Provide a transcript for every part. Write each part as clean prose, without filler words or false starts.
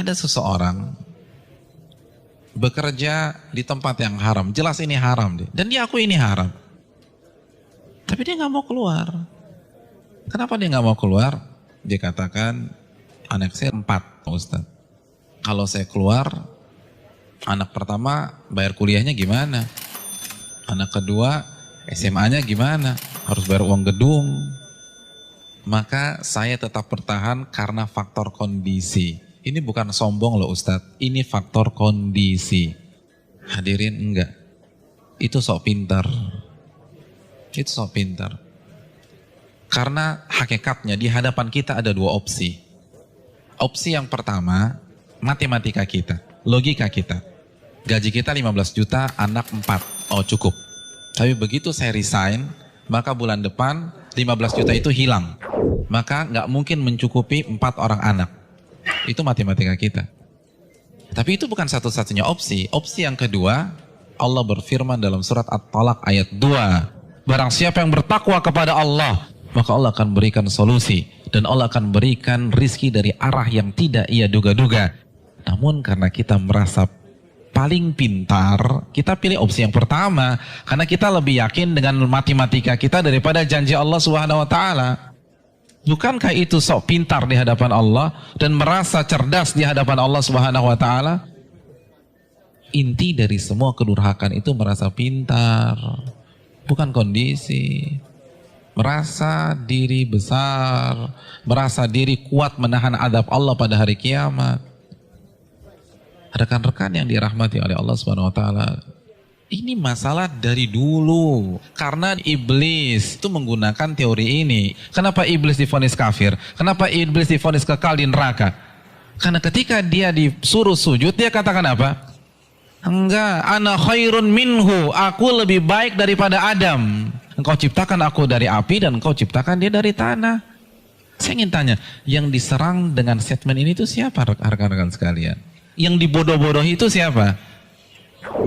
Ada seseorang bekerja di tempat yang haram, jelas ini haram deh, dan dia akui ini haram, tapi dia nggak mau keluar. Kenapa dia nggak mau keluar? Dia katakan, anak saya 4, Ustaz. Kalau saya keluar, anak pertama bayar kuliahnya gimana? Anak kedua SMA-nya gimana? Harus bayar uang gedung. Maka saya tetap bertahan karena faktor kondisi. Ini bukan sombong loh Ustadz, ini faktor kondisi. Hadirin enggak, itu sok pintar. Itu sok pintar. Karena hakikatnya di hadapan kita ada 2 opsi. Opsi yang pertama, matematika kita, logika kita. Gaji kita 15 juta, anak 4, oh cukup. Tapi begitu saya resign, maka bulan depan 15 juta itu hilang. Maka nggak mungkin mencukupi 4 orang anak. Itu matematika kita. Tapi itu bukan satu-satunya opsi. Opsi yang kedua, Allah berfirman dalam surat At-Talaq ayat 2. Barang siapa yang bertakwa kepada Allah, maka Allah akan berikan solusi. Dan Allah akan berikan rizki dari arah yang tidak ia duga-duga. Namun karena kita merasa paling pintar, kita pilih opsi yang pertama. Karena kita lebih yakin dengan matematika kita daripada janji Allah Subhanahu wa Ta'ala. Bukankah itu sok pintar di hadapan Allah dan merasa cerdas di hadapan Allah Subhanahu wa Ta'ala? Inti dari semua kedurhakaan itu merasa pintar, bukan kondisi. Merasa diri besar, merasa diri kuat menahan adab Allah pada hari kiamat. Rekan-rekan yang dirahmati oleh Allah Subhanahu wa Ta'ala, ini masalah dari dulu. Karena iblis itu menggunakan teori ini. Kenapa iblis divonis kafir? Kenapa iblis divonis kekal di neraka? Karena ketika dia disuruh sujud, dia katakan apa? Enggak, ana khairun minhu, aku lebih baik daripada Adam. Engkau ciptakan aku dari api dan engkau ciptakan dia dari tanah. Saya ingin tanya, yang diserang dengan statement ini itu siapa rekan-rekan sekalian? Yang dibodoh-bodohi itu siapa?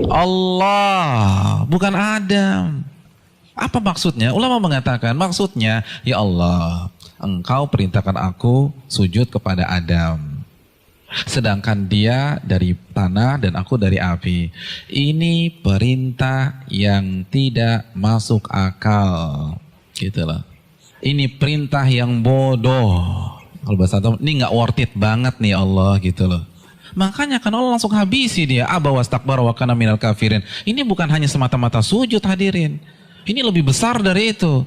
Allah, bukan Adam. Apa maksudnya? Ulama mengatakan maksudnya, ya Allah, engkau perintahkan aku sujud kepada Adam. Sedangkan dia dari tanah dan aku dari api. Ini perintah yang tidak masuk akal. Gitulah. Ini perintah yang bodoh. Kalau bahasa Arab, ini nggak worth it banget nih Allah gitu loh. Makanya kan Allah langsung habisi dia. Aba wastakbara wa kana minal kafirin. Ini bukan hanya semata-mata sujud hadirin. Ini lebih besar dari itu.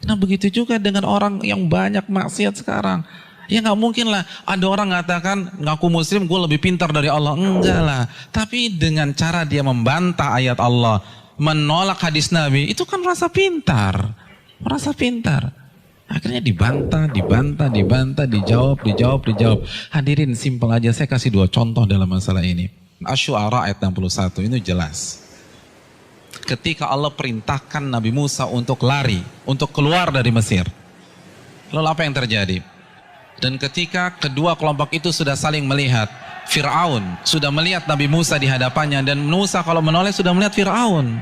Nah begitu juga dengan orang yang banyak maksiat sekarang. Ya nggak mungkin lah ada orang mengatakan ngaku muslim gue lebih pintar dari Allah. Enggak lah. Tapi dengan cara dia membantah ayat Allah, menolak hadis Nabi, itu kan rasa pintar. Merasa pintar. Akhirnya dibantah, dijawab. Hadirin simpel aja, saya kasih 2 contoh dalam masalah ini. Asy-Syu'ara ayat 61 ini jelas. Ketika Allah perintahkan Nabi Musa untuk lari, untuk keluar dari Mesir. Lalu apa yang terjadi? Dan ketika kedua kelompok itu sudah saling melihat, Fir'aun sudah melihat Nabi Musa di hadapannya, dan Musa kalau menoleh sudah melihat Fir'aun.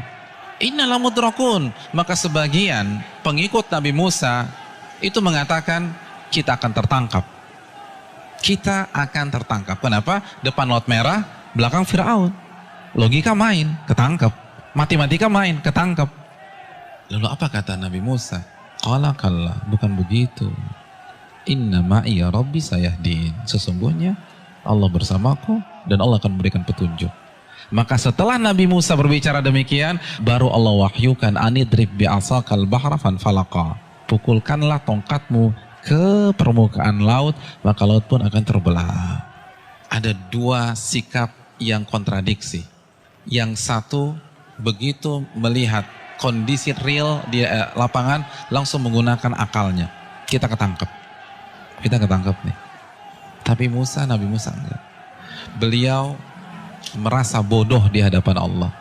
Innala mudrakun. Maka sebagian pengikut Nabi Musa itu mengatakan kita akan tertangkap. Kita akan tertangkap. Kenapa? Depan laut merah, belakang Fir'aun. Logika main, ketangkep. Matematika main, ketangkep. Lalu apa kata Nabi Musa? Qala kalla, bukan begitu. Inna ma'iya rabbi sayahdin. Sesungguhnya Allah bersamaku dan Allah akan memberikan petunjuk. Maka setelah Nabi Musa berbicara demikian, baru Allah wahyukan anidrib bi'asakal bahra fanfalaqa. Pukulkanlah tongkatmu ke permukaan laut, maka laut pun akan terbelah. Ada 2 sikap yang kontradiksi. Yang satu begitu melihat kondisi real di lapangan, langsung menggunakan akalnya. Kita ketangkep nih. Tapi Nabi Musa enggak. Beliau merasa bodoh di hadapan Allah.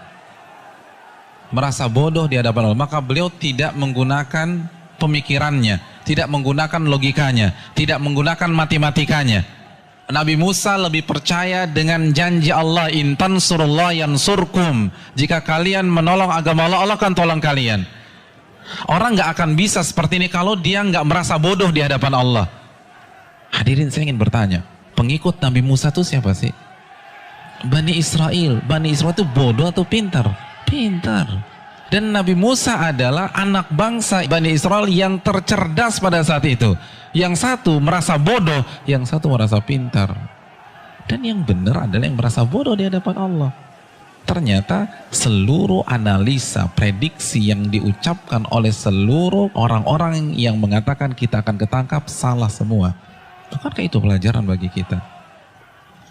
Maka beliau tidak menggunakan pemikirannya, tidak menggunakan logikanya, tidak menggunakan matematikanya. Nabi Musa lebih percaya dengan janji Allah, in tansurullah yansurkum. Jika kalian menolong agama Allah, Allah akan tolong kalian. Orang nggak akan bisa seperti ini kalau dia nggak merasa bodoh di hadapan Allah. Hadirin, saya ingin bertanya, pengikut Nabi Musa itu siapa sih? Bani Israel. Bani Israel itu bodoh atau pintar? Pintar. Dan Nabi Musa adalah anak bangsa Bani Israel yang tercerdas pada saat itu. Yang satu merasa bodoh, yang satu merasa pintar. Dan yang benar adalah yang merasa bodoh di hadapan Allah. Ternyata seluruh analisa, prediksi yang diucapkan oleh seluruh orang-orang yang mengatakan kita akan ketangkap salah semua. Bukankah itu pelajaran bagi kita?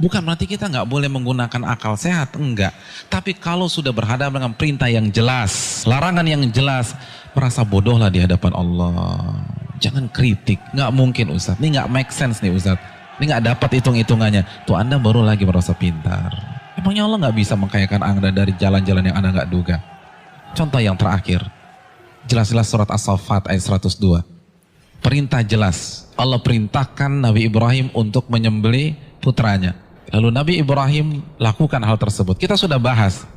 Bukan berarti kita nggak boleh menggunakan akal sehat, enggak. Tapi kalau sudah berhadapan dengan perintah yang jelas, larangan yang jelas, merasa bodohlah di hadapan Allah. Jangan kritik, nggak mungkin Ustadz, ini nggak make sense nih Ustadz, ini nggak dapat hitung-hitungannya. Tuh Anda baru lagi merasa pintar. Emangnya Allah nggak bisa mengkayakan Anda dari jalan-jalan yang Anda nggak duga? Contoh yang terakhir, jelas-jelas surat As-Saffat ayat 102. Perintah jelas, Allah perintahkan Nabi Ibrahim untuk menyembelih putranya. Lalu Nabi Ibrahim lakukan hal tersebut. Kita sudah bahas.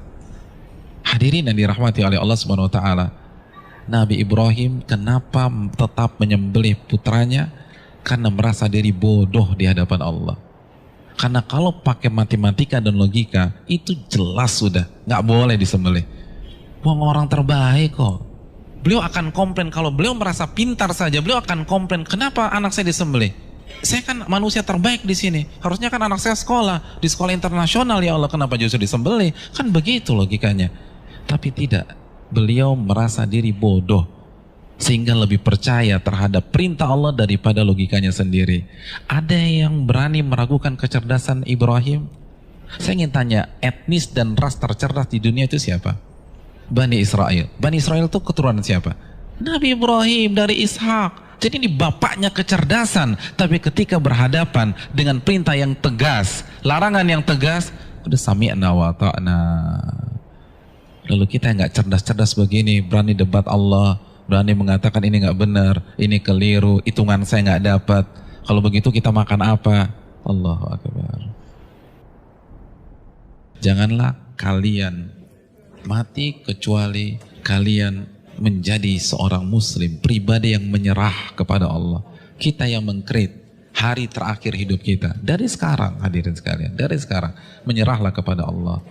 Hadirin yang dirahmati oleh Allah Subhanahu wa taala. Nabi Ibrahim kenapa tetap menyembelih putranya? Karena merasa diri bodoh di hadapan Allah. Karena kalau pakai matematika dan logika, itu jelas sudah nggak boleh disembelih. Wong orang terbaik kok. Beliau akan komplain, kalau beliau merasa pintar saja, beliau akan komplain, kenapa anak saya disembelih? Saya kan manusia terbaik di sini. Harusnya kan anak saya sekolah di sekolah internasional, ya Allah, kenapa justru disembelih? Kan begitu logikanya. Tapi tidak, beliau merasa diri bodoh sehingga lebih percaya terhadap perintah Allah daripada logikanya sendiri. Ada yang berani meragukan kecerdasan Ibrahim? Saya ingin tanya, etnis dan ras tercerdas di dunia itu siapa? Bani Israel. Bani Israel itu keturunan siapa? Nabi Ibrahim dari Ishak. Jadi ini bapaknya kecerdasan. Tapi ketika berhadapan dengan perintah yang tegas, larangan yang tegas, udah sami'na wa ta'na. Lalu kita yang gak cerdas-cerdas begini, berani debat Allah, berani mengatakan ini nggak benar, ini keliru, hitungan saya nggak dapat. Kalau begitu kita makan apa? Allahu Akbar. Janganlah kalian mati kecuali kalian menjadi seorang muslim, pribadi yang menyerah kepada Allah. Kita yang mengkrit hari terakhir hidup kita. Dari sekarang, hadirin sekalian, dari sekarang menyerahlah kepada Allah.